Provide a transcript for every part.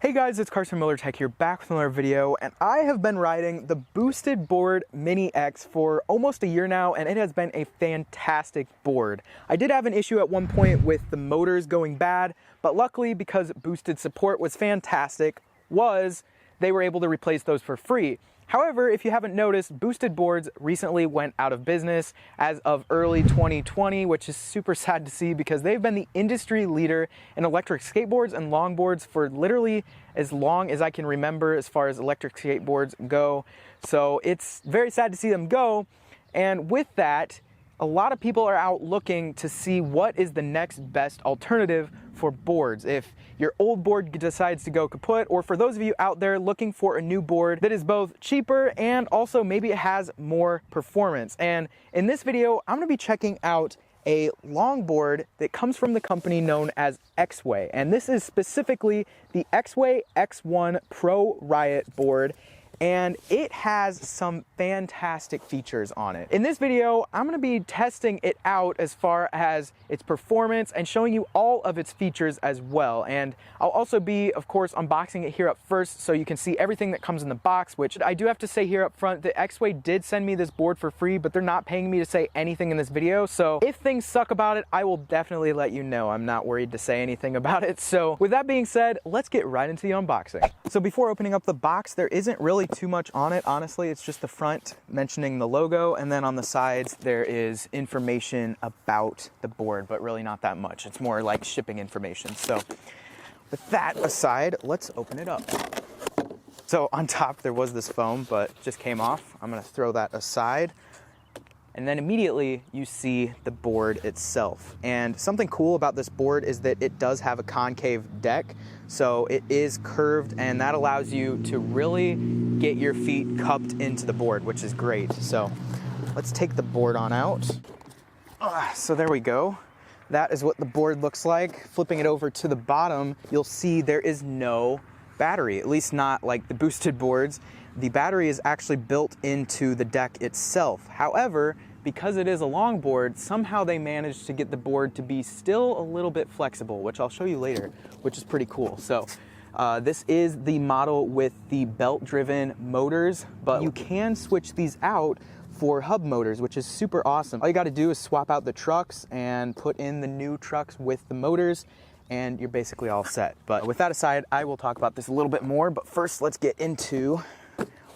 Hey guys, it's Carson Miller Tech here, back with another video, and I have been riding the Boosted Board Mini X for almost a year now, and it has been a fantastic board. I did have an issue at one point with the motors going bad, but luckily, because Boosted support was fantastic, they were able to replace those for free. However, if you haven't noticed, Boosted boards recently went out of business as of early 2020, which is super sad to see because they've been the industry leader in electric skateboards and longboards for literally as long as I can remember as far as electric skateboards go. So it's very sad to see them go. And with that, a lot of people are out looking to see what is the next best alternative for boards. If your old board decides to go kaput, or for those of you out there looking for a new board that is both cheaper and also maybe it has more performance. And in this video, I'm gonna be checking out a longboard that comes from the company known as X-Way. And this is specifically the X-Way X1 Pro Riot board. And it has some fantastic features on it. In this video, I'm gonna be testing it out as far as its performance and showing you all of its features as well. And I'll also be, of course, unboxing it here up first so you can see everything that comes in the box, which I do have to say here up front that X-Way did send me this board for free, but they're not paying me to say anything in this video. So if things suck about it, I will definitely let you know. I'm not worried to say anything about it. So with that being said, let's get right into the unboxing. So before opening up the box, there isn't really too much on it, honestly. It's just the front mentioning the logo, and then on the sides there is information about the board, but really not that much. It's more like shipping information. So with that aside, let's open it up. So on top there was this foam, but it just came off. I'm gonna throw that aside. And then immediately you see the board itself. And something cool about this board is that it does have a concave deck. So it is curved, and that allows you to really get your feet cupped into the board, which is great. So let's take the board on out. So there we go. That is what the board looks like. Flipping it over to the bottom, you'll see there is no battery, at least not like the Boosted boards. The battery is actually built into the deck itself. However, because it is a longboard, somehow they managed to get the board to be still a little bit flexible, which I'll show you later, which is pretty cool. So this is the model with the belt-driven motors, but you can switch these out for hub motors, which is super awesome. All you gotta do is swap out the trucks and put in the new trucks with the motors, and you're basically all set. But with that aside, I will talk about this a little bit more, but first let's get into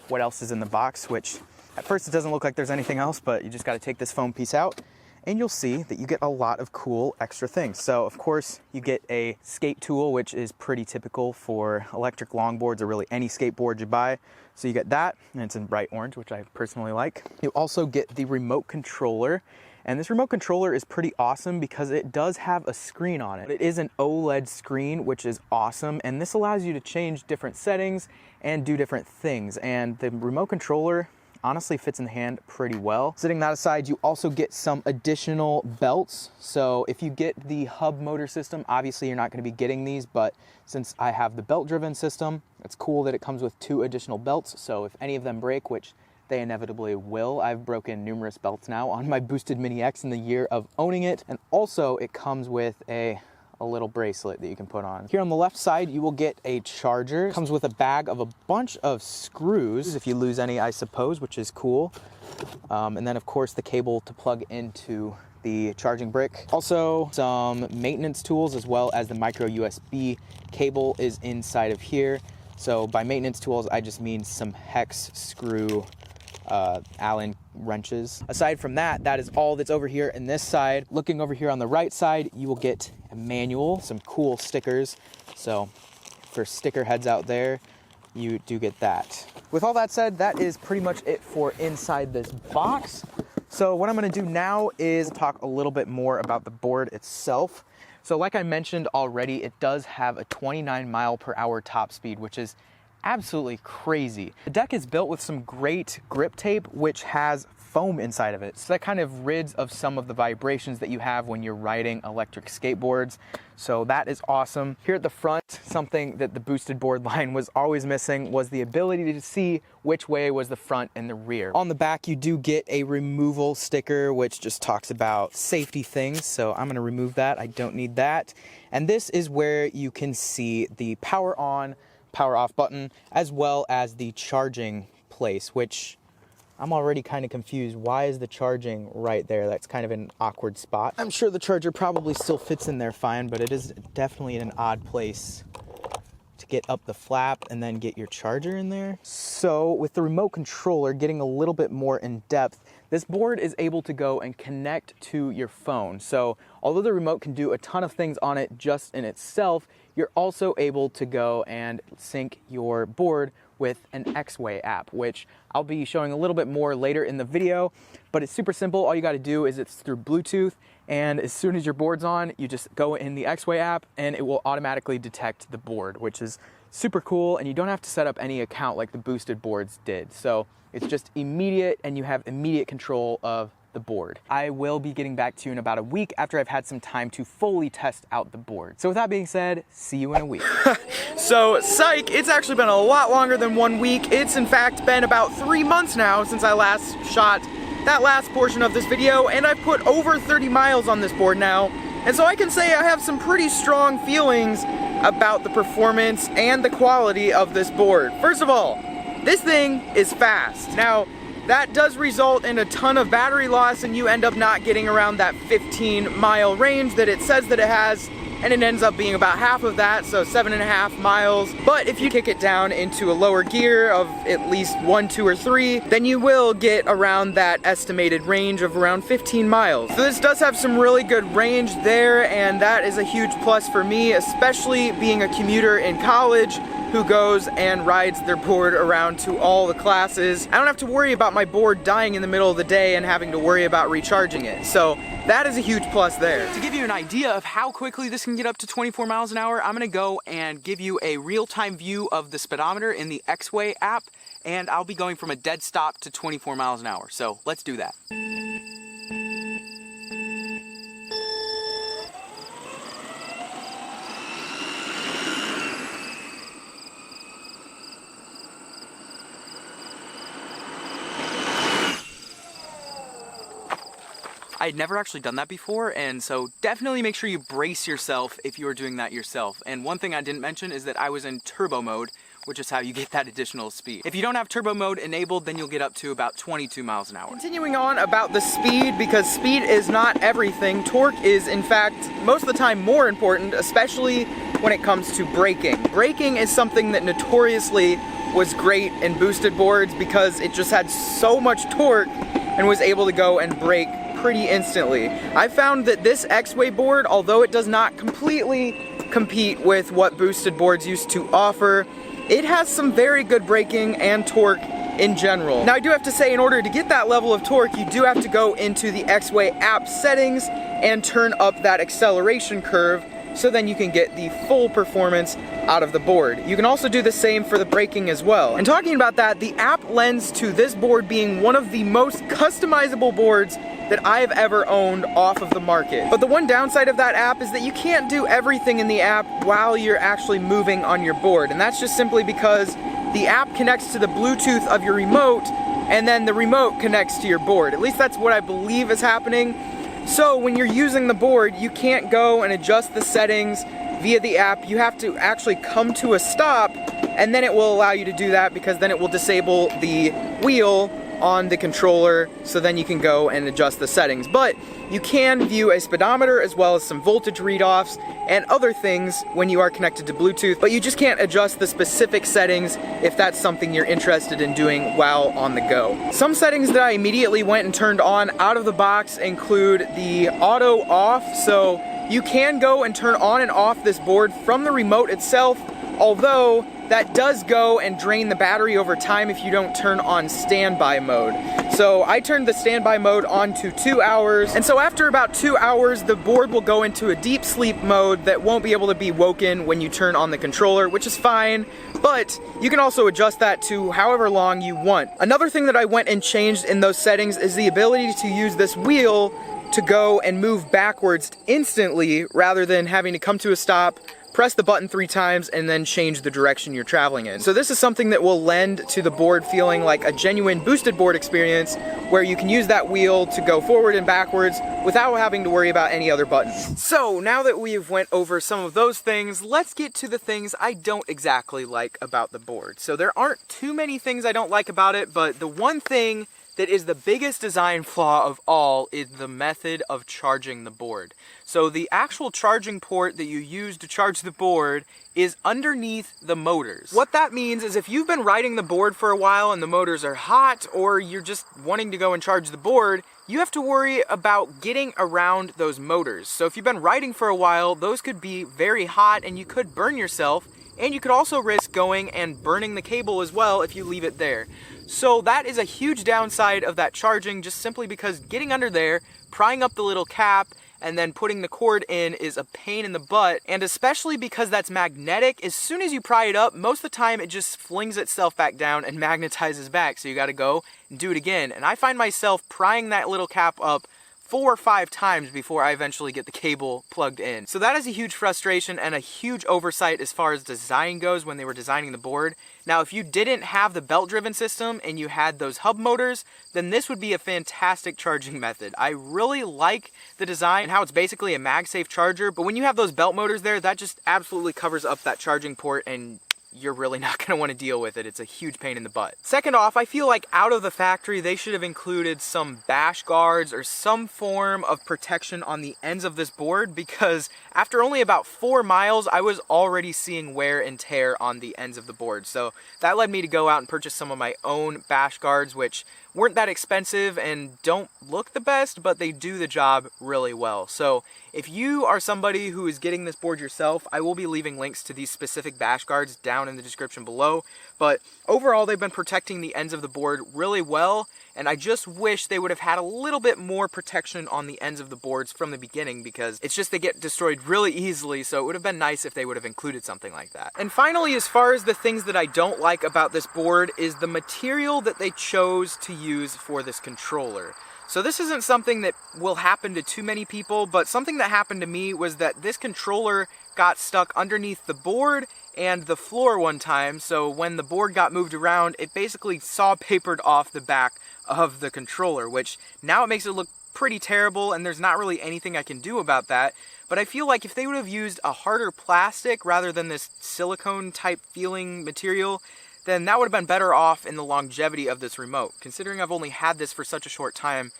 what else is in the box, which at first it doesn't look like there's anything else, but you just gotta take this foam piece out and you'll see that you get a lot of cool extra things. So of course you get a skate tool, which is pretty typical for electric longboards or really any skateboard you buy. So you get that, and it's in bright orange, which I personally like. You also get the remote controller. And this remote controller is pretty awesome because it does have a screen on it. It is an OLED screen, which is awesome. And this allows you to change different settings and do different things. And the remote controller honestly fits in the hand pretty well. Setting that aside, you also get some additional belts. So if you get the hub motor system, obviously you're not gonna be getting these, but since I have the belt-driven system, it's cool that it comes with 2 additional belts. So if any of them break, which they inevitably will. I've broken numerous belts now on my Boosted Mini X in the year of owning it. And also it comes with a little bracelet that you can put on. Here on the left side, you will get a charger. It comes with a bag of a bunch of screws, if you lose any, I suppose, which is cool. And then of course the cable to plug into the charging brick. Also some maintenance tools, as well as the micro USB cable is inside of here. So by maintenance tools, I just mean some hex screw Allen wrenches. Aside from that, that is all that's over here in this side. Looking over here on the right side, you will get a manual, some cool stickers. So for sticker heads out there, you do get that. With all that said, that is pretty much it for inside this box. So what I'm gonna do now is talk a little bit more about the board itself. So like I mentioned already, it does have a 29 mile per hour top speed, which is absolutely crazy. The deck is built with some great grip tape, which has foam inside of it. So that kind of rids of some of the vibrations that you have when you're riding electric skateboards. So that is awesome. Here at the front, something that the Boosted board line was always missing was the ability to see which way was the front and the rear. On the back, you do get a removal sticker, which just talks about safety things. So I'm gonna remove that, I don't need that. And this is where you can see the power on, power off button, as well as the charging place, which I'm already kind of confused. Why is the charging right there? That's kind of an awkward spot. I'm sure the charger probably still fits in there fine, but it is definitely in an odd place to get up the flap and then get your charger in there. So with the remote controller getting a little bit more in depth, this board is able to go and connect to your phone. So although the remote can do a ton of things on it just in itself, you're also able to go and sync your board with an X-Way app, which I'll be showing a little bit more later in the video, but it's super simple. All you gotta do is it's through Bluetooth, and as soon as your board's on, you just go in the X-Way app and it will automatically detect the board, which is super cool, and you don't have to set up any account like the boosted boards did. So it's just immediate, and you have immediate control of the board. I will be getting back to you in about a week after I've had some time to fully test out the board. So with that being said, see you in a week. So psych, it's actually been a lot longer than 1 week. It's in fact been about 3 months now since I last shot that last portion of this video, and I've put over 30 miles on this board now. And so I can say I have some pretty strong feelings about the performance and the quality of this board. First of all, this thing is fast. Now, that does result in a ton of battery loss, and you end up not getting around that 15-mile range that it says that it has, and it ends up being about half of that, so 7.5 miles. But if you kick it down into a lower gear of at least 1, 2, or 3, then you will get around that estimated range of around 15 miles. So this does have some really good range there, and that is a huge plus for me, especially being a commuter in college who goes and rides their board around to all the classes. I don't have to worry about my board dying in the middle of the day and having to worry about recharging it. So that is a huge plus there. To give you an idea of how quickly this can get up to 24 miles an hour, I'm gonna go and give you a real-time view of the speedometer in the X-Way app, and I'll be going from a dead stop to 24 miles an hour. So let's do that. I'd never actually done that before, and so definitely make sure you brace yourself if you are doing that yourself. And one thing I didn't mention is that I was in turbo mode, which is how you get that additional speed. If you don't have turbo mode enabled, then you'll get up to about 22 miles an hour. Continuing on about the speed, because speed is not everything, torque is in fact most of the time more important, especially when it comes to braking. Braking is something that notoriously was great in boosted boards because it just had so much torque and was able to go and brake pretty instantly. I found that this X-Way board, although it does not completely compete with what boosted boards used to offer, it has some very good braking and torque in general. Now I do have to say, in order to get that level of torque, you do have to go into the X-Way app settings and turn up that acceleration curve, so then you can get the full performance out of the board. You can also do the same for the braking as well. And talking about that, the app lends to this board being one of the most customizable boards that I've ever owned off of the market. But the one downside of that app is that you can't do everything in the app while you're actually moving on your board. And that's just simply because the app connects to the Bluetooth of your remote, and then the remote connects to your board. At least that's what I believe is happening. So when you're using the board, you can't go and adjust the settings via the app. You have to actually come to a stop, and then it will allow you to do that, because then it will disable the wheel on the controller, so then you can go and adjust the settings. But you can view a speedometer as well as some voltage readoffs and other things when you are connected to Bluetooth, but you just can't adjust the specific settings if that's something you're interested in doing while on the go. Some settings that I immediately went and turned on out of the box include the auto off, so you can go and turn on and off this board from the remote itself, although that does go and drain the battery over time if you don't turn on standby mode. So I turned the standby mode on to 2 hours, and so after about 2 hours, the board will go into a deep sleep mode that won't be able to be woken when you turn on the controller, which is fine, but you can also adjust that to however long you want. Another thing that I went and changed in those settings is the ability to use this wheel to go and move backwards instantly rather than having to come to a stop, press the button 3 times, and then change the direction you're traveling in. So this is something that will lend to the board feeling like a genuine boosted board experience, where you can use that wheel to go forward and backwards without having to worry about any other buttons. So now that we've went over some of those things, let's get to the things I don't exactly like about the board. So there aren't too many things I don't like about it, but the one thing that is the biggest design flaw of all is the method of charging the board. So the actual charging port that you use to charge the board is underneath the motors. What that means is if you've been riding the board for a while and the motors are hot, or you're just wanting to go and charge the board, you have to worry about getting around those motors. So if you've been riding for a while, those could be very hot and you could burn yourself, and you could also risk going and burning the cable as well if you leave it there. So that is a huge downside of that charging, just simply because getting under there, prying up the little cap, and then putting the cord in is a pain in the butt. And especially because that's magnetic, as soon as you pry it up, most of the time it just flings itself back down and magnetizes back. So you gotta go and do it again. And I find myself prying that little cap up 4 or 5 times before I eventually get the cable plugged in. So that is a huge frustration and a huge oversight as far as design goes when they were designing the board. Now, if you didn't have the belt-driven system and you had those hub motors, then this would be a fantastic charging method. I really like the design and how it's basically a MagSafe charger, but when you have those belt motors there, that just absolutely covers up that charging port, and you're really not going to want to deal with it. It's a huge pain in the butt. Second off, I feel like out of the factory, they should have included some bash guards or some form of protection on the ends of this board, because after only about 4 miles, I was already seeing wear and tear on the ends of the board. So that led me to go out and purchase some of my own bash guards, which weren't that expensive and don't look the best, but they do the job really well. So if you are somebody who is getting this board yourself, I will be leaving links to these specific bash guards down in the description below. But overall, they've been protecting the ends of the board really well, and I just wish they would have had a little bit more protection on the ends of the boards from the beginning, because it's just they get destroyed really easily, so it would have been nice if they would have included something like that. And finally, as far as the things that I don't like about this board, is the material that they chose to use for this controller. So this isn't something that will happen to too many people, but something that happened to me was that this controller got stuck underneath the board and the floor one time. So when the board got moved around, it basically sawpapered off the back of the controller, which now it makes it look pretty terrible, and there's not really anything I can do about that. But I feel like if they would have used a harder plastic rather than this silicone type feeling material, then that would have been better off in the longevity of this remote. Considering I've only had this for such a short time,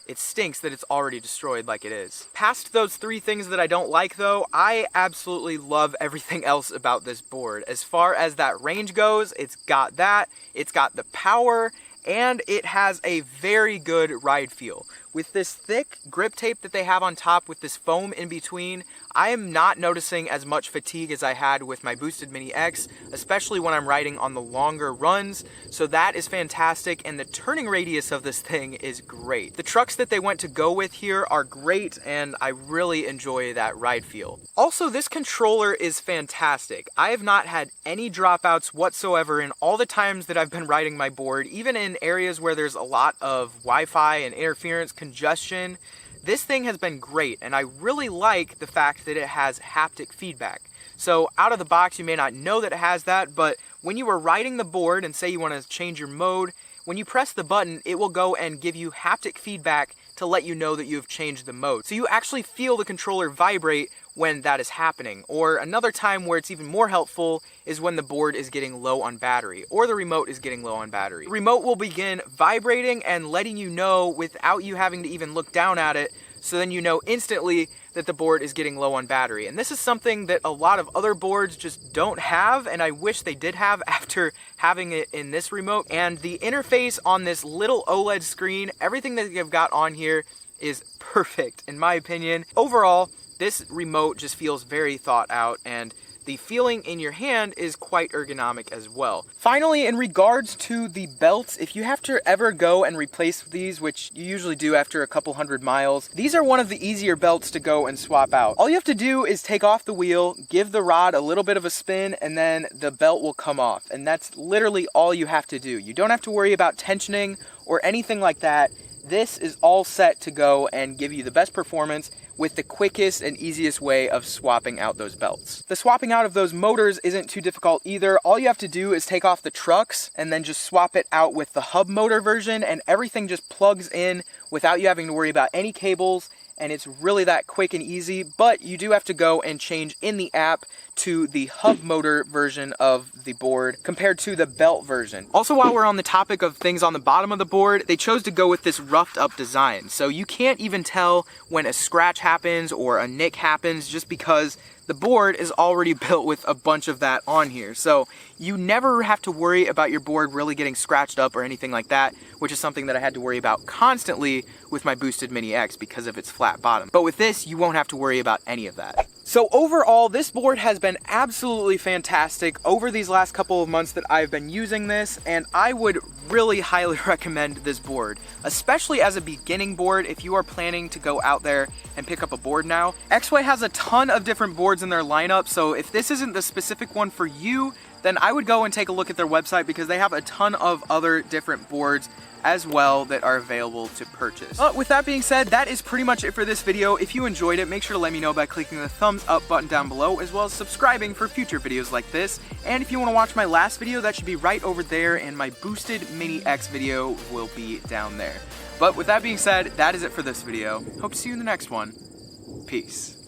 it stinks that it's already destroyed like it is. Past those 3 things that I don't like though, I absolutely love everything else about this board. As far as that range goes, it's got that, it's got the power, and it has a very good ride feel. With this thick grip tape that they have on top with this foam in between, I am not noticing as much fatigue as I had with my Boosted Mini X, especially when I'm riding on the longer runs. So that is fantastic, and the turning radius of this thing is great. The trucks that they went to go with here are great, and I really enjoy that ride feel. Also, this controller is fantastic. I have not had any dropouts whatsoever in all the times that I've been riding my board, even in areas where there's a lot of Wi-Fi and interference, congestion. This thing has been great, and I really like the fact that it has haptic feedback. So out of the box, you may not know that it has that, but when you are riding the board and say you want to change your mode, when you press the button, it will go and give you haptic feedback to let you know that you've changed the mode. So you actually feel the controller vibrate when that is happening. Or another time where it's even more helpful is when the board is getting low on battery, or the remote is getting low on battery. The remote will begin vibrating and letting you know without you having to even look down at it, so then you know instantly that the board is getting low on battery. And this is something that a lot of other boards just don't have, and I wish they did have after having it in this remote. And the interface on this little OLED screen, everything that they've got on here is perfect in my opinion. Overall, this remote just feels very thought out, and the feeling in your hand is quite ergonomic as well. Finally, in regards to the belts, if you have to ever go and replace these, which you usually do after a couple 100 miles, these are one of the easier belts to go and swap out. All you have to do is take off the wheel, give the rod a little bit of a spin, and then the belt will come off. And that's literally all you have to do. You don't have to worry about tensioning or anything like that. this is all set to go and give you the best performance with the quickest and easiest way of swapping out those belts. The swapping out of those motors isn't too difficult either. All you have to do is take off the trucks and then just swap it out with the hub motor version, and everything just plugs in without you having to worry about any cables, and it's really that quick and easy. But you do have to go and change in the app to the hub motor version of the board compared to the belt version. Also, while we're on the topic of things on the bottom of the board, they chose to go with this roughed up design. So you can't even tell when a scratch happens or a nick happens just because the board is already built with a bunch of that on here. So you never have to worry about your board really getting scratched up or anything like that, which is something that I had to worry about constantly with my Boosted Mini X because of its flat bottom. But with this, you won't have to worry about any of that. So overall, this board has been absolutely fantastic over these last couple of months that I've been using this, and I would really highly recommend this board, especially as a beginning board if you are planning to go out there and pick up a board now. X-Way has a ton of different boards in their lineup, so if this isn't the specific one for you, then I would go and take a look at their website because they have a ton of other different boards as well that are available to purchase. With that being said, that is pretty much it for this video. If you enjoyed it, make sure to let me know by clicking the thumbs up button down below, as well as subscribing for future videos like this. And if you want to watch my last video, that should be right over there, and my Boosted Mini X video will be down there. But with that being said, that is it for this video. Hope to see you in the next one. Peace.